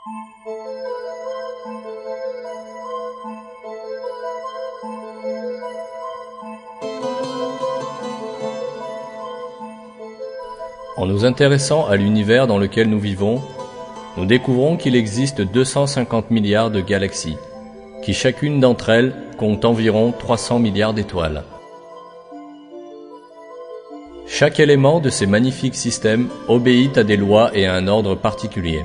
En nous intéressant à l'univers dans lequel nous vivons, nous découvrons qu'il existe 250 milliards de galaxies, qui chacune d'entre elles compte environ 300 milliards d'étoiles. Chaque élément de ces magnifiques systèmes obéit à des lois et à un ordre particulier.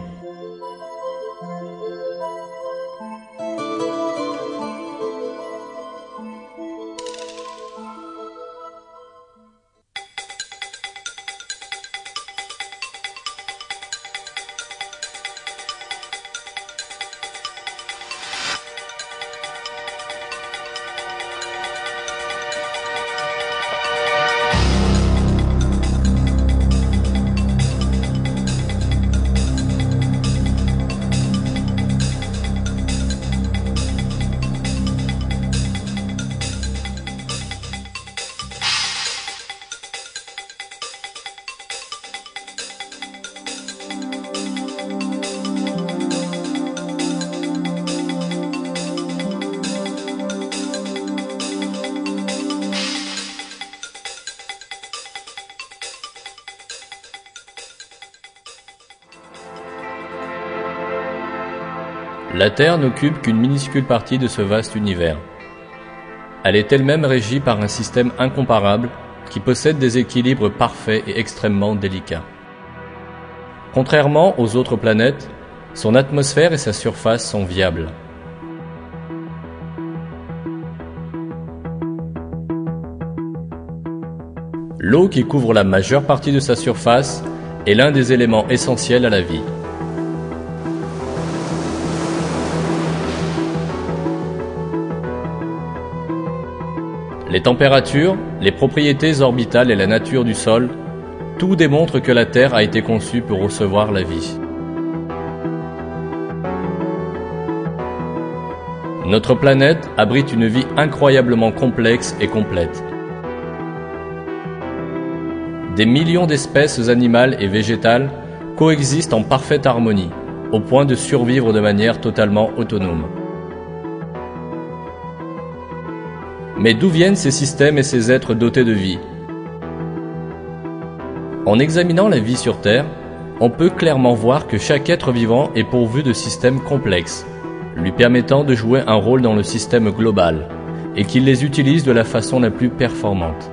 La Terre n'occupe qu'une minuscule partie de ce vaste univers. Elle est elle-même régie par un système incomparable qui possède des équilibres parfaits et extrêmement délicats. Contrairement aux autres planètes, son atmosphère et sa surface sont viables. L'eau qui couvre la majeure partie de sa surface est l'un des éléments essentiels à la vie. Les températures, les propriétés orbitales et la nature du sol, tout démontre que la Terre a été conçue pour recevoir la vie. Notre planète abrite une vie incroyablement complexe et complète. Des millions d'espèces animales et végétales coexistent en parfaite harmonie, au point de survivre de manière totalement autonome. Mais d'où viennent ces systèmes et ces êtres dotés de vie? En examinant la vie sur Terre, on peut clairement voir que chaque être vivant est pourvu de systèmes complexes, lui permettant de jouer un rôle dans le système global, et qu'il les utilise de la façon la plus performante.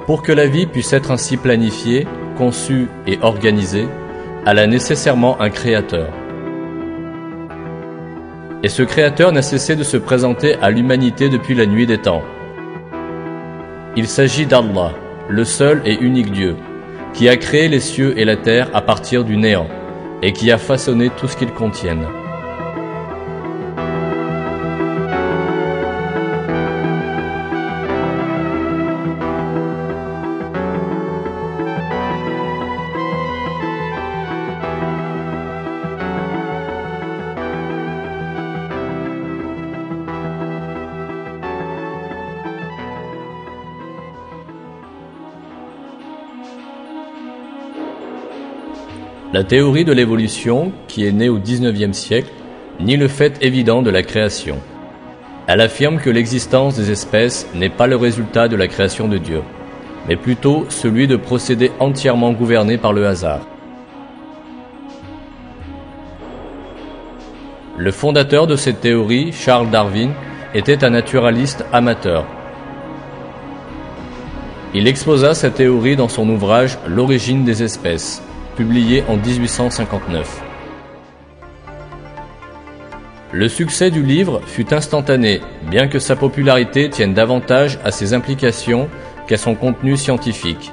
Pour que la vie puisse être ainsi planifiée, conçue et organisée, elle a nécessairement un créateur. Et ce créateur n'a cessé de se présenter à l'humanité depuis la nuit des temps. Il s'agit d'Allah, le seul et unique Dieu, qui a créé les cieux et la terre à partir du néant, et qui a façonné tout ce qu'ils contiennent. La théorie de l'évolution, qui est née au XIXe siècle, nie le fait évident de la création. Elle affirme que l'existence des espèces n'est pas le résultat de la création de Dieu, mais plutôt celui de procédés entièrement gouvernés par le hasard. Le fondateur de cette théorie, Charles Darwin, était un naturaliste amateur. Il exposa sa théorie dans son ouvrage « L'origine des espèces », publié en 1859. Le succès du livre fut instantané, bien que sa popularité tienne davantage à ses implications qu'à son contenu scientifique.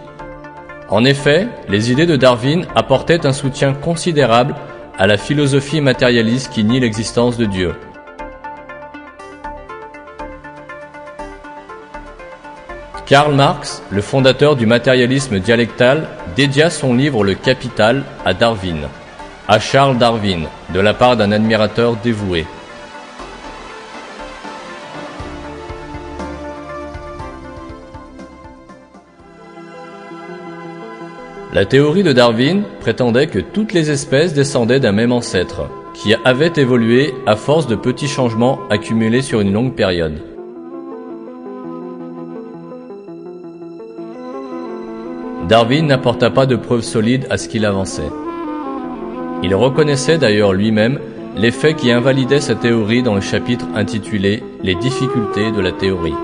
En effet, les idées de Darwin apportaient un soutien considérable à la philosophie matérialiste qui nie l'existence de Dieu. Karl Marx, le fondateur du matérialisme dialectal, dédia son livre Le Capital à Darwin, à Charles Darwin, de la part d'un admirateur dévoué. La théorie de Darwin prétendait que toutes les espèces descendaient d'un même ancêtre, qui avait évolué à force de petits changements accumulés sur une longue période. Darwin n'apporta pas de preuves solides à ce qu'il avançait. Il reconnaissait d'ailleurs lui-même les faits qui invalidaient sa théorie dans le chapitre intitulé « Les difficultés de la théorie ».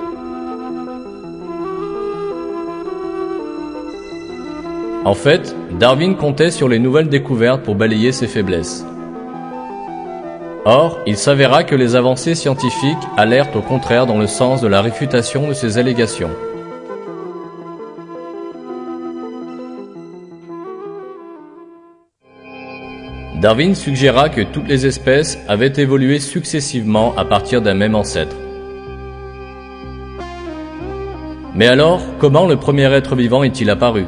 En fait, Darwin comptait sur les nouvelles découvertes pour balayer ses faiblesses. Or, il s'avéra que les avancées scientifiques allèrent au contraire dans le sens de la réfutation de ses allégations. Darwin suggéra que toutes les espèces avaient évolué successivement à partir d'un même ancêtre. Mais alors, comment le premier être vivant est-il apparu ?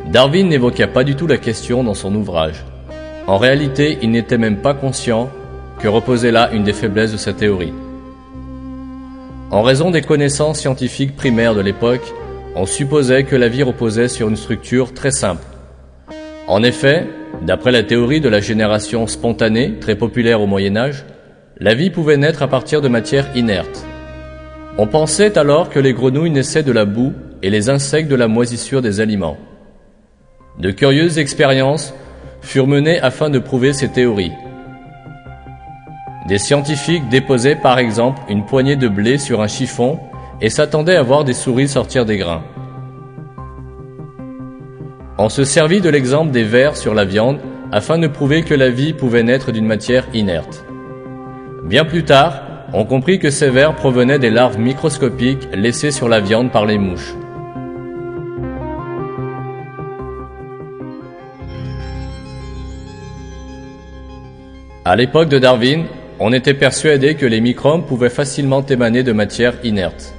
Darwin n'évoqua pas du tout la question dans son ouvrage. En réalité, il n'était même pas conscient que reposait là une des faiblesses de sa théorie. En raison des connaissances scientifiques primaires de l'époque, on supposait que la vie reposait sur une structure très simple. En effet, d'après la théorie de la génération spontanée, très populaire au Moyen-Âge, la vie pouvait naître à partir de matière inerte. On pensait alors que les grenouilles naissaient de la boue et les insectes de la moisissure des aliments. De curieuses expériences furent menées afin de prouver ces théories. Des scientifiques déposaient par exemple une poignée de blé sur un chiffon et s'attendaient à voir des souris sortir des grains. On se servit de l'exemple des vers sur la viande afin de prouver que la vie pouvait naître d'une matière inerte. Bien plus tard, on comprit que ces vers provenaient des larves microscopiques laissées sur la viande par les mouches. À l'époque de Darwin, on était persuadé que les microbes pouvaient facilement émaner de matière inerte.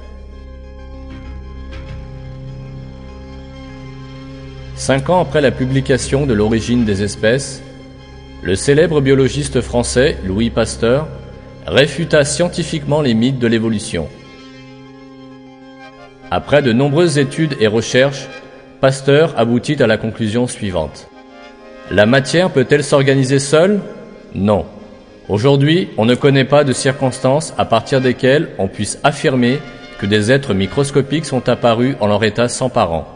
5 ans après la publication de l'origine des espèces, le célèbre biologiste français Louis Pasteur réfuta scientifiquement les mythes de l'évolution. Après de nombreuses études et recherches, Pasteur aboutit à la conclusion suivante. La matière peut-elle s'organiser seule ? Non. Aujourd'hui, on ne connaît pas de circonstances à partir desquelles on puisse affirmer que des êtres microscopiques sont apparus en leur état sans parents.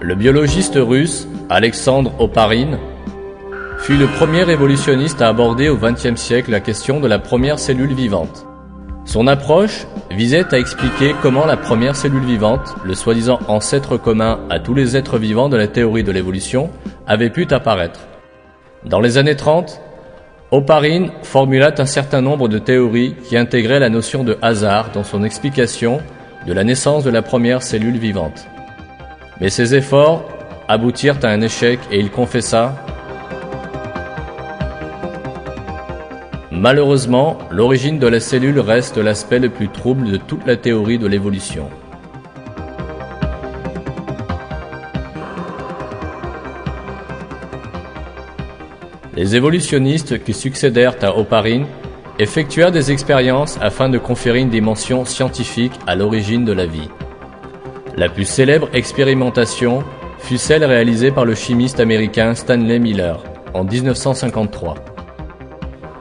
Le biologiste russe Alexandre Oparin fut le premier évolutionniste à aborder au XXe siècle la question de la première cellule vivante. Son approche visait à expliquer comment la première cellule vivante, le soi-disant ancêtre commun à tous les êtres vivants de la théorie de l'évolution, avait pu apparaître. Dans les années 30, Oparin formula un certain nombre de théories qui intégraient la notion de hasard dans son explication de la naissance de la première cellule vivante. Mais ses efforts aboutirent à un échec et il confessa « Malheureusement, l'origine de la cellule reste l'aspect le plus trouble de toute la théorie de l'évolution. » Les évolutionnistes qui succédèrent à Oparin effectuèrent des expériences afin de conférer une dimension scientifique à l'origine de la vie. La plus célèbre expérimentation fut celle réalisée par le chimiste américain Stanley Miller en 1953.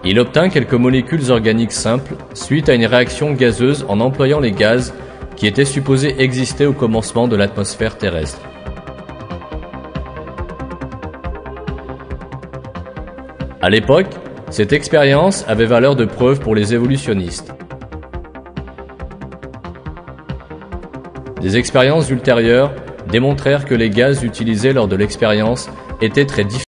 Il obtint quelques molécules organiques simples suite à une réaction gazeuse en employant les gaz qui étaient supposés exister au commencement de l'atmosphère terrestre. À l'époque, cette expérience avait valeur de preuve pour les évolutionnistes. Des expériences ultérieures démontrèrent que les gaz utilisés lors de l'expérience étaient très différents